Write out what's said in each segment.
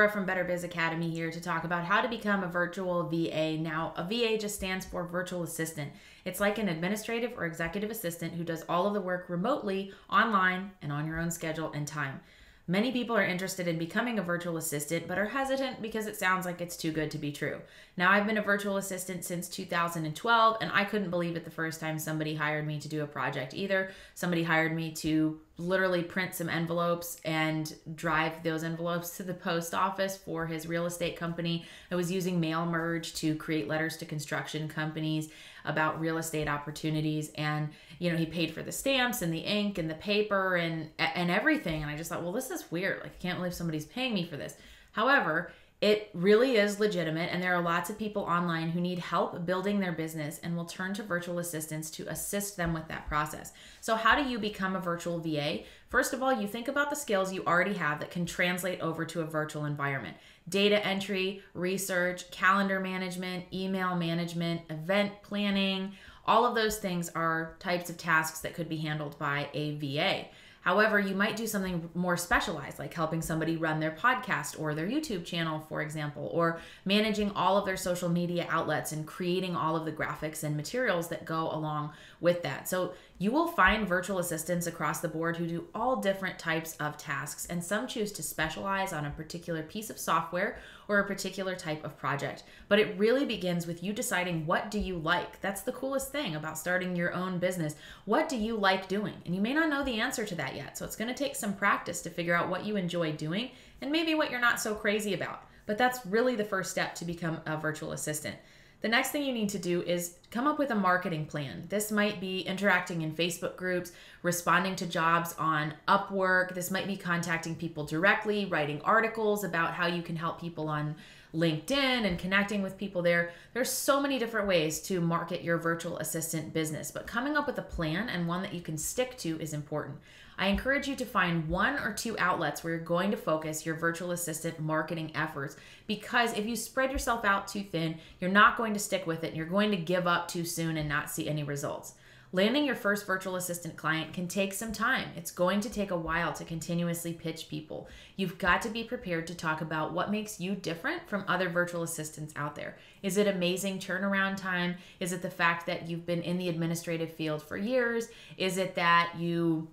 Laura from Better Biz Academy here to talk about how to become a virtual VA. Now, a VA just stands for virtual assistant. It's like an administrative or executive assistant who does all of the work remotely, online, and on your own schedule and time. Many people are interested in becoming a virtual assistant, but are hesitant because it sounds like it's too good to be true. Now, I've been a virtual assistant since 2012, and I couldn't believe it the first time somebody hired me to do a project either. Somebody hired me to literally print some envelopes and drive those envelopes to the post office for his real estate company. I was using mail merge to create letters to construction companies about real estate opportunities, and he paid for the stamps and the ink and the paper and everything, and I just thought, well, this is weird. Like, I can't believe somebody's paying me for this. However, it really is legitimate, and there are lots of people online who need help building their business and will turn to virtual assistants to assist them with that process. So how do you become a virtual VA? First of all, you think about the skills you already have that can translate over to a virtual environment. Data entry, research, calendar management, email management, event planning, all of those things are types of tasks that could be handled by a VA. However, you might do something more specialized, like helping somebody run their podcast or their YouTube channel, for example, or managing all of their social media outlets and creating all of the graphics and materials that go along with that. So you will find virtual assistants across the board who do all different types of tasks, and some choose to specialize on a particular piece of software or a particular type of project. But it really begins with you deciding, what do you like? That's the coolest thing about starting your own business. What do you like doing? And you may not know the answer to that yet. So it's going to take some practice to figure out what you enjoy doing and maybe what you're not so crazy about. But that's really the first step to become a virtual assistant. The next thing you need to do is come up with a marketing plan. This might be interacting in Facebook groups, responding to jobs on Upwork. This might be contacting people directly, writing articles about how you can help people on LinkedIn and connecting with people there. There's so many different ways to market your virtual assistant business, but coming up with a plan and one that you can stick to is important. I encourage you to find 1 or 2 outlets where you're going to focus your virtual assistant marketing efforts, because if you spread yourself out too thin, you're not going to stick with it and you're going to give up too soon and not see any results. Landing your first virtual assistant client can take some time. It's going to take a while to continuously pitch people. You've got to be prepared to talk about what makes you different from other virtual assistants out there. Is it amazing turnaround time? Is it the fact that you've been in the administrative field for years? Is it that you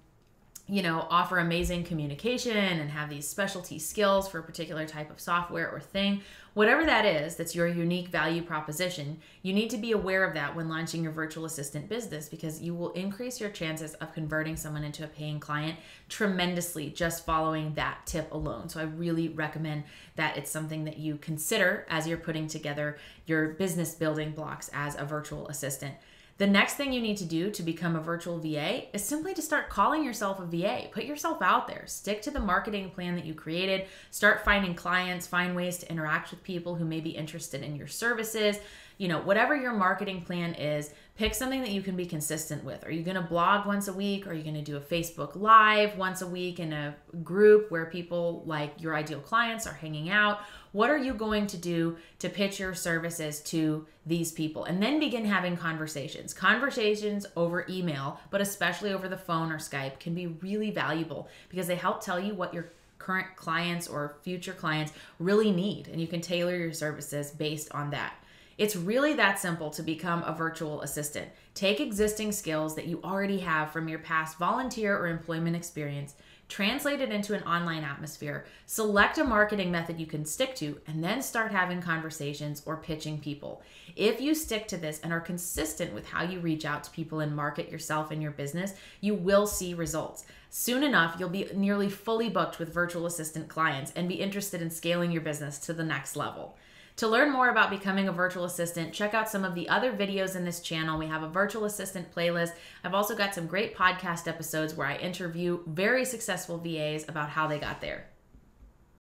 offer amazing communication and have these specialty skills for a particular type of software or thing? Whatever that is, that's your unique value proposition, you need to be aware of that when launching your virtual assistant business, because you will increase your chances of converting someone into a paying client tremendously just following that tip alone. So I really recommend that it's something that you consider as you're putting together your business building blocks as a virtual assistant. The next thing you need to do to become a virtual VA is simply to start calling yourself a VA. Put yourself out there. Stick to the marketing plan that you created. Start finding clients. Find ways to interact with people who may be interested in your services. Whatever your marketing plan is, pick something that you can be consistent with. Are you going to blog once a week? Are you going to do a Facebook Live once a week in a group where people like your ideal clients are hanging out? What are you going to do to pitch your services to these people? And then begin having conversations. Conversations over email, but especially over the phone or Skype, can be really valuable because they help tell you what your current clients or future clients really need, and you can tailor your services based on that. It's really that simple to become a virtual assistant. Take existing skills that you already have from your past volunteer or employment experience, translate it into an online atmosphere, select a marketing method you can stick to, and then start having conversations or pitching people. If you stick to this and are consistent with how you reach out to people and market yourself and your business, you will see results. Soon enough, you'll be nearly fully booked with virtual assistant clients and be interested in scaling your business to the next level. To learn more about becoming a virtual assistant, check out some of the other videos in this channel. We have a virtual assistant playlist. I've also got some great podcast episodes where I interview very successful VAs about how they got there.